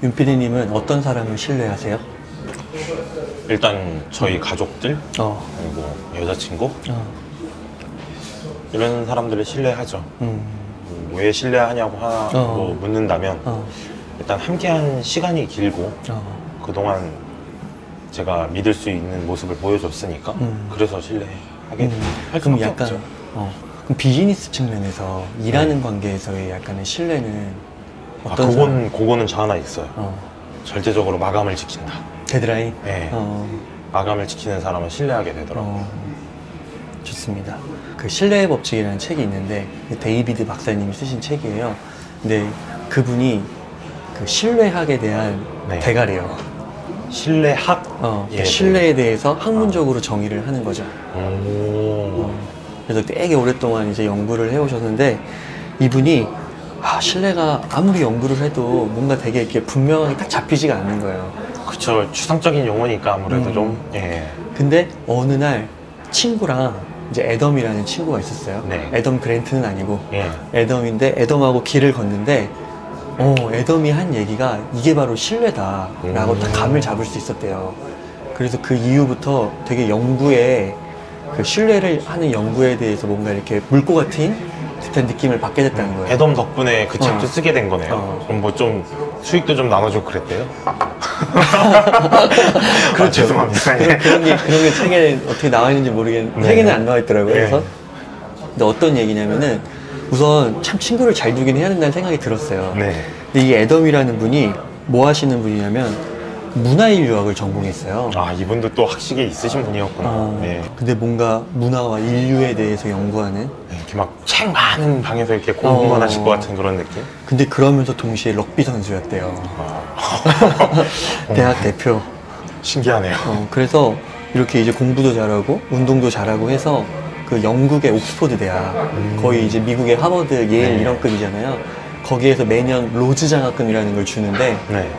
윤 PD님은 어떤 사람을 신뢰하세요? 일단 저희 가족들, 그리고 여자친구 이런 사람들을 신뢰하죠. 왜 신뢰하냐고 뭐 묻는다면 일단 함께한 시간이 길고 그동안 제가 믿을 수 있는 모습을 보여줬으니까 그래서 신뢰하게 할 그럼 수밖에 약간 없죠. 그럼 비즈니스 측면에서 일하는 관계에서의 약간의 신뢰는 어떤 그거는 저 하나 있어요. 절대적으로 마감을 지킨다. 데드라인? 네. 마감을 지키는 사람은 신뢰하게 되더라고요. 좋습니다. 그 신뢰의 법칙이라는 책이 있는데 데이비드 박사님이 쓰신 책이에요. 근데 그분이 그 신뢰학에 대한 대가래요. 신뢰학? 그 신뢰에 대해서 학문적으로 정의를 하는 거죠. 그래서 되게 오랫동안 이제 연구를 해오셨는데 이분이 신뢰가 아무리 연구를 해도 뭔가 되게 이렇게 분명하게 딱 잡히지가 않는 거예요. 그쵸. 추상적인 용어니까 아무래도 좀. 근데 어느 날 친구랑 이제 애덤이라는 친구가 있었어요. 애덤 그랜트는 아니고 애덤인데 애덤하고 길을 걷는데 애덤이 한 얘기가 이게 바로 신뢰다라고 딱 감을 잡을 수 있었대요. 그래서 그 이후부터 되게 연구에 그 신뢰를 하는 연구에 대해서 뭔가 이렇게 물고 같은 듯한 느낌을 받게 됐다는 거예요. 애덤 덕분에 그 책도 쓰게 된 거네요. 그럼 뭐 좀 수익도 좀 나눠주고 그랬대요? 그렇죠. 죄송합니다. 그런 게 책에 어떻게 나와 있는지 모르겠는데 책에는 안 나와 있더라고요. 그래서 근데 어떤 얘기냐면은 우선 참 친구를 잘 두긴 해야 된다는 생각이 들었어요. 근데 이 애덤이라는 분이 뭐 하시는 분이냐면 문화인류학을 전공했어요. 이분도 또 학식에 있으신 분이었구나. 근데 뭔가 문화와 인류에 대해서 연구하는 이렇게 막 책 많은 방에서 이렇게 공부만 하실 것 같은 그런 느낌? 근데 그러면서 동시에 럭비 선수였대요. 대학 대표. 신기하네요. 그래서 이렇게 이제 공부도 잘하고 운동도 잘하고 해서 그 영국의 옥스퍼드 대학 거의 이제 미국의 하버드, 예일 이런 급이잖아요. 거기에서 매년 로즈 장학금이라는 걸 주는데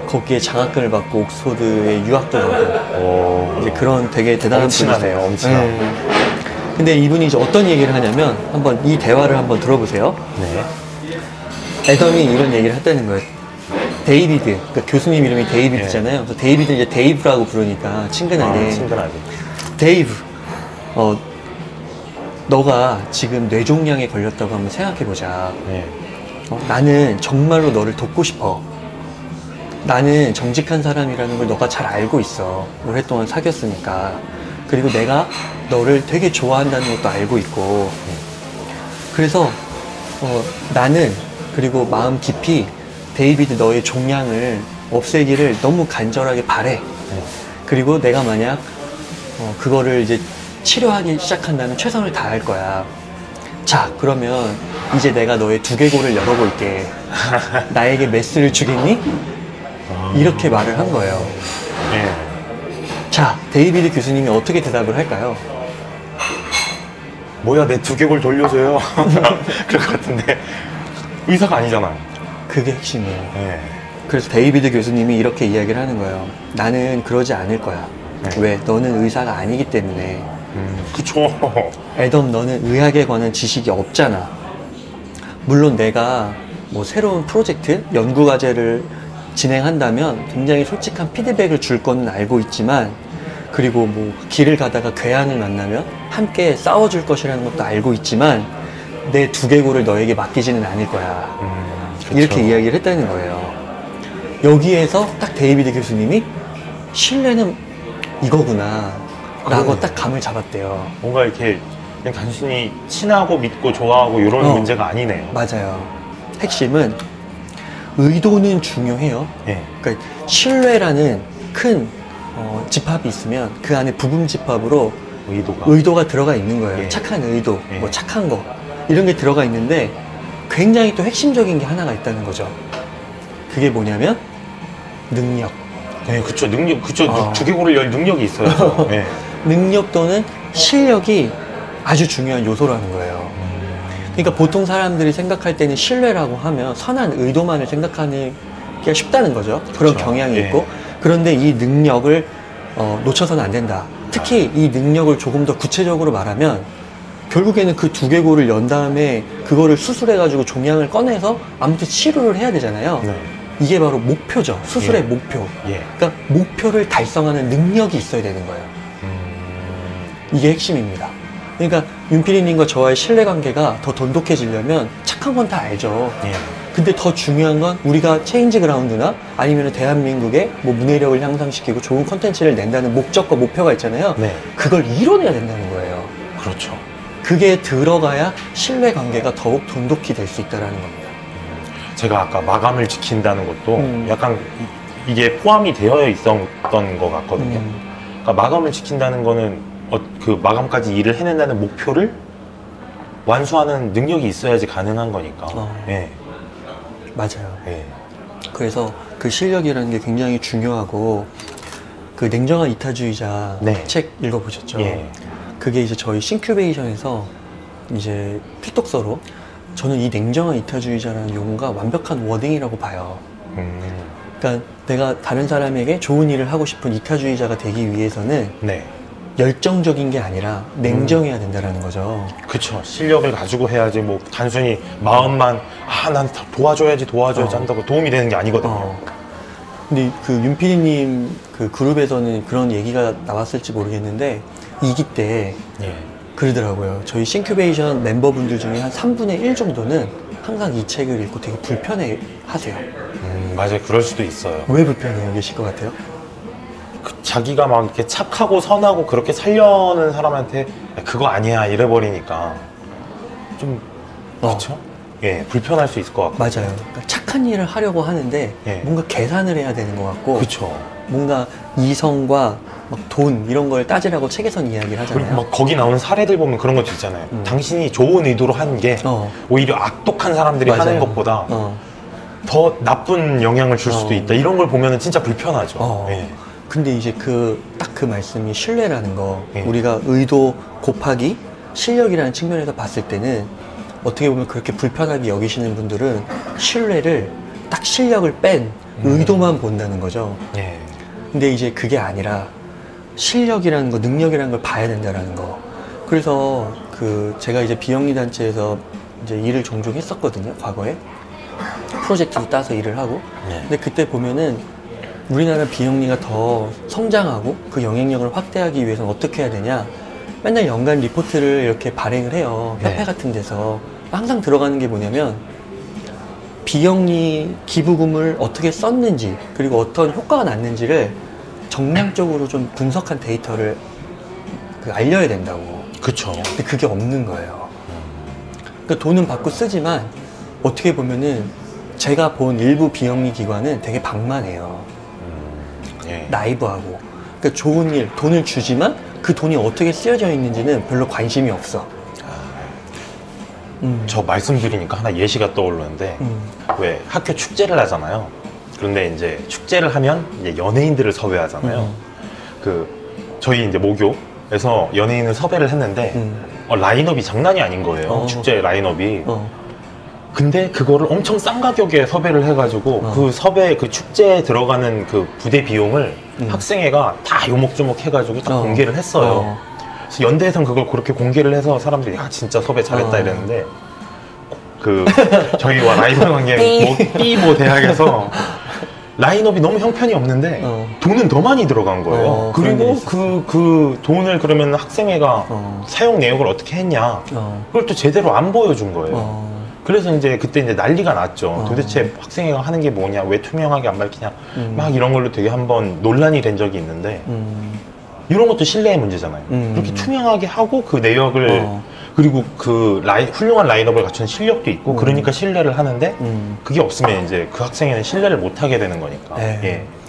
거기에 장학금을 받고 옥스퍼드에 유학도 가고 이제 그런 되게 대단한 엄친하네요. 엄친하네요. 근데 이분이 이제 어떤 얘기를 하냐면 한번 이 대화를 한번 들어보세요. 애덤이 이런 얘기를 했다는 거예요. 데이비드, 그러니까 교수님 이름이 데이비드잖아요. 그래서 데이비드 이제 데이브라고 부르니까 친근하게. 친근하게. 데이브, 너가 지금 뇌종양에 걸렸다고 한번 생각해보자. 나는 정말로 너를 돕고 싶어. 나는 정직한 사람이라는 걸 너가 잘 알고 있어. 오랫동안 사귀었으니까. 그리고 내가 너를 되게 좋아한다는 것도 알고 있고. 그래서 나는 그리고 마음 깊이 데이비드 너의 종양을 없애기를 너무 간절하게 바래. 그리고 내가 만약 그거를 이제 치료하기 시작한다면 최선을 다할 거야. 자, 그러면 이제 내가 너의 두개골을 열어볼게. 나에게 메스를 주겠니? 이렇게 말을 한 거예요. 자, 데이비드 교수님이 어떻게 대답을 할까요? 뭐야, 내 두개골 돌려줘요. 그럴 것 같은데 의사가 아니잖아요. 그게 핵심이에요. 그래서 데이비드 교수님이 이렇게 이야기를 하는 거예요. 나는 그러지 않을 거야. 왜? 너는 의사가 아니기 때문에. 그쵸. 애덤, 너는 의학에 관한 지식이 없잖아. 물론 내가 뭐 새로운 프로젝트, 연구과제를 진행한다면 굉장히 솔직한 피드백을 줄 거는 알고 있지만, 그리고 뭐 길을 가다가 괴한을 만나면 함께 싸워줄 것이라는 것도 알고 있지만 내 두개골을 너에게 맡기지는 않을 거야. 이렇게 이야기를 했다는 거예요. 여기에서 딱 데이비드 교수님이 신뢰는 이거구나 라고 딱 감을 잡았대요. 뭔가 이렇게 그냥 단순히 친하고 믿고 좋아하고 이런 문제가 아니네요. 맞아요. 핵심은 의도는 중요해요. 그러니까 신뢰라는 큰 집합이 있으면 그 안에 부분 집합으로 의도가 들어가 있는 거예요. 착한 의도, 뭐 착한 거 이런 게 들어가 있는데 굉장히 또 핵심적인 게 하나가 있다는 거죠. 그게 뭐냐면 능력. 그쵸. 능력, 그쵸. 두개골을 열 능력이 있어요. 능력 또는 실력이 아주 중요한 요소라는 거예요. 그러니까 보통 사람들이 생각할 때는 신뢰라고 하면 선한 의도만을 생각하는 게 쉽다는 거죠. 그런 경향이 있고. 그런데 이 능력을 놓쳐서는 안 된다. 특히 이 능력을 조금 더 구체적으로 말하면 결국에는 그 두개골을 연 다음에 그거를 수술해가지고 종양을 꺼내서 아무튼 치료를 해야 되잖아요. 이게 바로 목표죠. 수술의 목표. 그러니까 목표를 달성하는 능력이 있어야 되는 거예요. 이게 핵심입니다. 그러니까 윤PD님과 저와의 신뢰관계가 더 돈독해지려면 착한 건 다 알죠. 근데 더 중요한 건 우리가 체인지 그라운드나 아니면 대한민국의 뭐 문해력을 향상시키고 좋은 콘텐츠를 낸다는 목적과 목표가 있잖아요. 그걸 이뤄내야 된다는 거예요. 그렇죠. 그게 들어가야 신뢰관계가 더욱 돈독히 될 수 있다는 겁니다. 제가 아까 마감을 지킨다는 것도 약간 이게 포함이 되어 있었던 것 같거든요. 그러니까 마감을 지킨다는 거는 그 마감까지 일을 해낸다는 목표를 완수하는 능력이 있어야지 가능한 거니까. 맞아요. 그래서 그 실력이라는 게 굉장히 중요하고, 그 냉정한 이타주의자 책 읽어보셨죠? 그게 이제 저희 싱큐베이션에서 이제 필독서로, 저는 이 냉정한 이타주의자라는 용어가 완벽한 워딩이라고 봐요. 그러니까 내가 다른 사람에게 좋은 일을 하고 싶은 이타주의자가 되기 위해서는 열정적인 게 아니라 냉정해야 된다는 거죠. 그쵸. 실력을 가지고 해야지 뭐 단순히 마음만 난 도와줘야지 한다고 도움이 되는 게 아니거든요. 근데 그 윤PD님 그 그룹에서는 그런 얘기가 나왔을지 모르겠는데 2기 때 그러더라고요. 저희 싱큐베이션 멤버분들 중에 한 3분의 1 정도는 항상 이 책을 읽고 되게 불편해 하세요. 맞아요. 그럴 수도 있어요. 왜 불편해 계실 것 같아요? 자기가 막 이렇게 착하고 선하고 그렇게 살려는 사람한테 그거 아니야 이래버리니까 좀 그렇죠? 불편할 수 있을 것 같고. 맞아요. 그러니까 착한 일을 하려고 하는데 뭔가 계산을 해야 되는 것 같고, 그렇죠. 뭔가 이성과 막 돈 이런 걸 따지라고 책에선 이야기를 하잖아요. 그리고 막 거기 나오는 사례들 보면 그런 것도 있잖아요. 당신이 좋은 의도로 한 게 오히려 악독한 사람들이 하는 것보다 더 나쁜 영향을 줄 수도 있다. 이런 걸 보면은 진짜 불편하죠. 근데 이제 딱 그 말씀이 신뢰라는 거, 우리가 의도 곱하기 실력이라는 측면에서 봤을 때는 어떻게 보면 그렇게 불편하게 여기시는 분들은 신뢰를 딱 실력을 뺀 의도만 본다는 거죠. 근데 이제 그게 아니라 실력이라는 거, 능력이라는 걸 봐야 된다는 거. 그래서 제가 이제 비영리 단체에서 이제 일을 종종 했었거든요, 과거에. 프로젝트도 따서 일을 하고. 근데 그때 보면은 우리나라 비영리가 더 성장하고 그 영향력을 확대하기 위해서는 어떻게 해야 되냐. 맨날 연간 리포트를 이렇게 발행을 해요. 협회 같은 데서. 항상 들어가는 게 뭐냐면, 비영리 기부금을 어떻게 썼는지, 그리고 어떤 효과가 났는지를 정량적으로 좀 분석한 데이터를 알려야 된다고. 그쵸. 근데 그게 없는 거예요. 그러니까 돈은 받고 쓰지만, 어떻게 보면은 제가 본 일부 비영리 기관은 되게 방만해요. 나이브하고. 그러니까 좋은 일, 돈을 주지만 그 돈이 어떻게 쓰여져 있는지는 별로 관심이 없어. 저 말씀드리니까 하나 예시가 떠오르는데, 왜 학교 축제를 하잖아요. 그런데 이제 축제를 하면 이제 연예인들을 섭외하잖아요. 저희 이제 모교에서 연예인을 섭외를 했는데, 라인업이 장난이 아닌 거예요. 축제 라인업이. 근데 그거를 엄청 싼 가격에 섭외를 해가지고 그 축제에 들어가는 그 부대 비용을 학생회가 다 요목조목 해가지고 딱 공개를 했어요. 그래서 연대에선 그걸 그렇게 공개를 해서 사람들이 진짜 섭외 잘했다 이랬는데, 저희와 라이벌 관계 뭐 대학에서 라인업이 너무 형편이 없는데 돈은 더 많이 들어간 거예요. 그리고 그 돈을 그러면 학생회가 사용 내역을 어떻게 했냐, 그걸 또 제대로 안 보여준 거예요. 그래서 이제 그때 이제 난리가 났죠. 도대체 학생회가 하는 게 뭐냐, 왜 투명하게 안 밝히냐, 막 이런 걸로 되게 한번 논란이 된 적이 있는데, 이런 것도 신뢰의 문제잖아요. 그렇게 투명하게 하고 그 내역을 그리고 훌륭한 라인업을 갖춘 실력도 있고, 그러니까 신뢰를 하는데, 그게 없으면 이제 그 학생회는 신뢰를 못 하게 되는 거니까.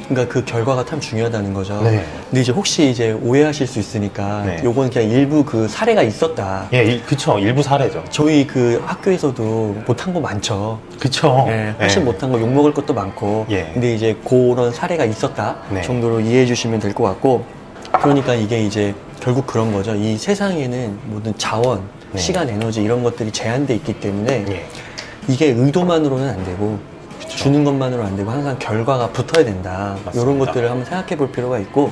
그러니까 그 결과가 참 중요하다는 거죠. 근데 이제 혹시 이제 오해하실 수 있으니까, 요건 그냥 일부 그 사례가 있었다. 그쵸. 일부 사례죠. 저희 그 학교에서도 못한 거 많죠. 그쵸. 훨씬 못한 거 욕먹을 것도 많고. 근데 이제 그런 사례가 있었다 정도로 이해해 주시면 될 것 같고, 그러니까 이게 이제 결국 그런 거죠. 이 세상에는 모든 자원, 시간, 에너지 이런 것들이 제한돼 있기 때문에 이게 의도만으로는 안 되고, 주는 것만으로 안 되고 항상 결과가 붙어야 된다. 맞습니다. 이런 것들을 한번 생각해 볼 필요가 있고,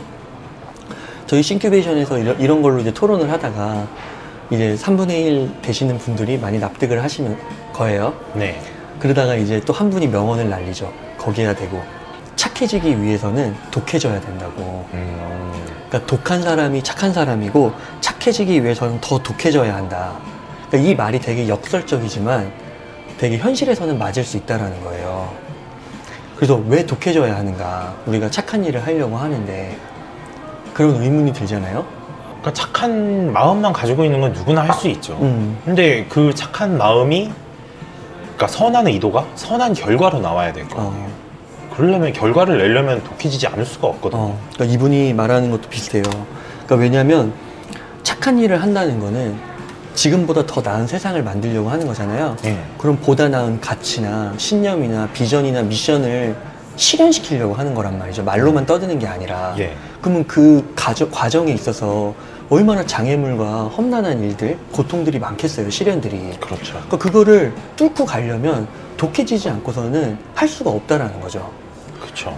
저희 싱큐베이션에서 이런 걸로 이제 토론을 하다가 이제 3분의 1 되시는 분들이 많이 납득을 하시는 거예요. 그러다가 이제 또 한 분이 명언을 날리죠. 거기에다 대고 착해지기 위해서는 독해져야 된다고. 그러니까 독한 사람이 착한 사람이고 착해지기 위해서는 더 독해져야 한다. 그러니까 이 말이 되게 역설적이지만 되게 현실에서는 맞을 수 있다라는 거예요. 그래서 왜 독해져야 하는가? 우리가 착한 일을 하려고 하는데 그런 의문이 들잖아요. 그러니까 착한 마음만 가지고 있는 건 누구나 할 수 있죠. 근데 그 착한 마음이, 그러니까 선한 의도가 선한 결과로 나와야 될 거 아니에요. 그러려면, 결과를 내려면 독해지지 않을 수가 없거든요. 그러니까 이분이 말하는 것도 비슷해요. 그러니까 왜냐하면 착한 일을 한다는 거는 지금보다 더 나은 세상을 만들려고 하는 거잖아요. 그럼 보다 나은 가치나 신념이나 비전이나 미션을 실현시키려고 하는 거란 말이죠. 말로만 떠드는 게 아니라. 그러면 그 과정에 있어서 얼마나 장애물과 험난한 일들, 고통들이 많겠어요. 시련들이. 그렇죠. 그러니까 그거를 뚫고 가려면 독해지지 않고서는 할 수가 없다라는 거죠. 그렇죠.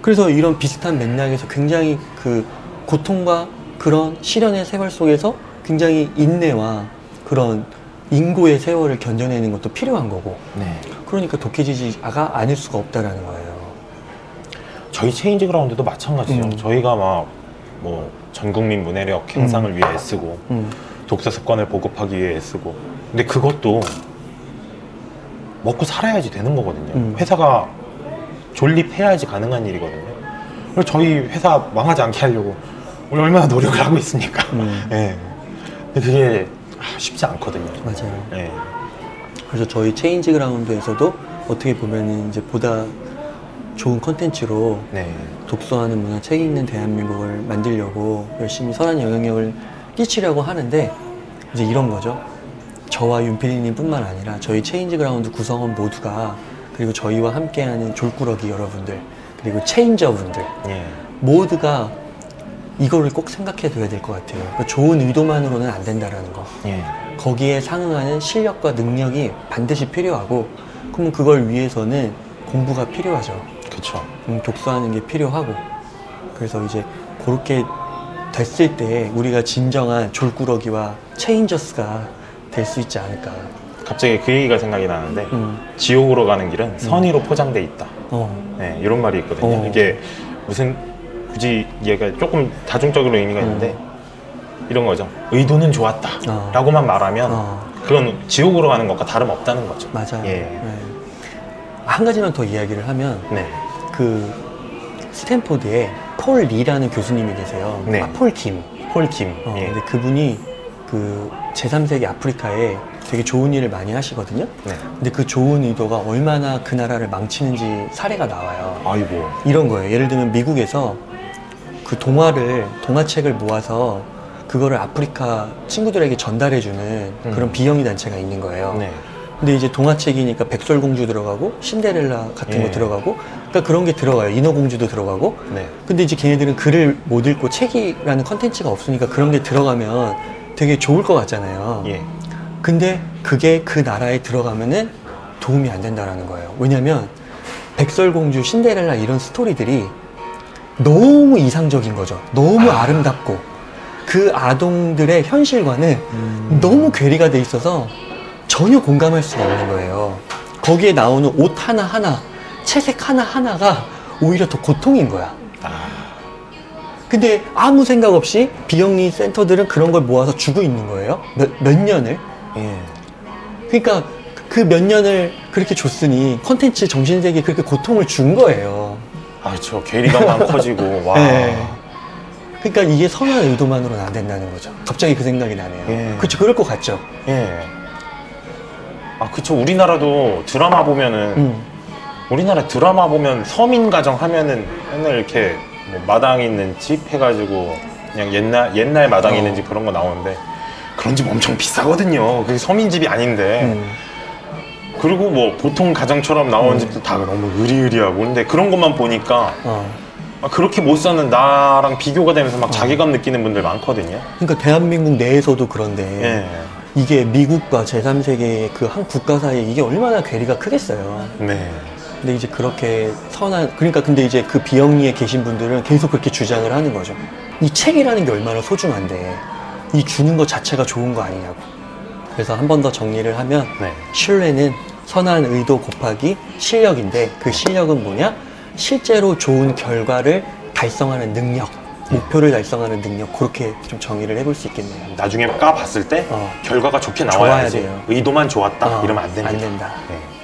그래서 이런 비슷한 맥락에서 굉장히 그 고통과 그런 시련의 세월 속에서 굉장히 인내와 그런 인고의 세월을 견뎌내는 것도 필요한 거고. 그러니까 독해지지가 않을 수가 없다라는 거예요. 저희 체인지 그라운드도 마찬가지죠. 저희가 막 뭐 전국민 문해력 향상을 위해 애쓰고 독서 습관을 보급하기 위해 애쓰고, 근데 그것도 먹고 살아야지 되는 거거든요. 회사가 존립해야지 가능한 일이거든요. 그래서 저희 회사 망하지 않게 하려고 우리 얼마나 노력을 하고 있습니까? 근데 그게 쉽지 않거든요. 맞아요. 그래서 저희 체인지 그라운드에서도 어떻게 보면은 이제 보다 좋은 콘텐츠로 독서하는 문화, 책 읽는 대한민국을 만들려고 열심히 선한 영향력을 끼치려고 하는데, 이제 이런 거죠. 저와 윤PD님 뿐만 아니라 저희 체인지 그라운드 구성원 모두가, 그리고 저희와 함께하는 졸꾸러기 여러분들, 그리고 체인저분들 모두가 이거를 꼭 생각해 둬야 될 것 같아요. 그러니까 좋은 의도만으로는 안 된다라는 거. 거기에 상응하는 실력과 능력이 반드시 필요하고, 그러면 그걸 위해서는 공부가 필요하죠. 그렇죠. 독서하는 게 필요하고. 그래서 이제 그렇게 됐을 때 우리가 진정한 졸꾸러기와 체인저스가 될 수 있지 않을까. 갑자기 그 얘기가 생각이 나는데 지옥으로 가는 길은 선의로 포장돼 있다. 이런 말이 있거든요. 이게 무슨, 굳이 얘가 조금 다중적으로 의미가 있는데 이런 거죠. 의도는 좋았다 라고만 말하면 그건 지옥으로 가는 것과 다름없다는 거죠. 맞아요. 한 가지만 더 이야기를 하면 그 스탠포드에 폴 리라는 교수님이 계세요. 폴 김. 근데 그분이 그 제3세계 아프리카에 되게 좋은 일을 많이 하시거든요. 근데 그 좋은 의도가 얼마나 그 나라를 망치는지 사례가 나와요. 아이고. 이런 거예요. 예를 들면 미국에서 그 동화책을 모아서 그거를 아프리카 친구들에게 전달해주는 그런 비영리 단체가 있는 거예요. 근데 이제 동화책이니까 백설공주 들어가고 신데렐라 같은 거 들어가고, 그러니까 그런 게 들어가요. 인어공주도 들어가고. 근데 이제 걔네들은 글을 못 읽고 책이라는 컨텐츠가 없으니까 그런 게 들어가면 되게 좋을 것 같잖아요. 근데 그게 그 나라에 들어가면은 도움이 안 된다라는 거예요. 왜냐면 백설공주, 신데렐라 이런 스토리들이 너무 이상적인 거죠. 너무 아름답고 그 아동들의 현실과는 너무 괴리가 돼 있어서 전혀 공감할 수가 없는 거예요. 거기에 나오는 옷 하나하나, 채색 하나하나가 오히려 더 고통인 거야. 근데 아무 생각 없이 비영리 센터들은 그런 걸 모아서 주고 있는 거예요. 몇 년을. 그러니까 그 몇 년을 그렇게 줬으니 콘텐츠 정신세계에 그렇게 고통을 준 거예요. 저 괴리감만 커지고. 와. 그러니까 이게 선한 의도만으로는 안 된다는 거죠. 갑자기 그 생각이 나네요. 그쵸, 그럴 것 같죠. 그쵸. 우리나라도 드라마 보면은 우리나라 드라마 보면 서민 가정 하면은 맨날 이렇게 뭐 마당 있는 집 해가지고 그냥 옛날 마당 있는 집 그런 거 나오는데 그런 집 엄청 비싸거든요. 그게 서민 집이 아닌데. 그리고 뭐 보통 가정처럼 나온 집도 다 너무 으리으리하고. 근데 그런 것만 보니까 그렇게 못 사는 나랑 비교가 되면서 막 자괴감 느끼는 분들 많거든요. 그러니까 대한민국 내에서도 그런데 이게 미국과 제3세계의 그 한 국가 사이에 이게 얼마나 괴리가 크겠어요. 근데 이제 그렇게 그러니까 근데 이제 그 비영리에 계신 분들은 계속 그렇게 주장을 하는 거죠. 이 책이라는 게 얼마나 소중한데 이 주는 것 자체가 좋은 거 아니냐고. 그래서 한 번 더 정리를 하면 신뢰는 선한 의도 곱하기 실력인데 그 실력은 뭐냐? 실제로 좋은 결과를 달성하는 능력, 목표를 달성하는 능력, 그렇게 좀 정의를 해볼 수 있겠네요. 나중에 까봤을 때 결과가 좋게 좋아야 나와야지. 돼요. 의도만 좋았다 이러면 안 됩니다. 안 된다. 네.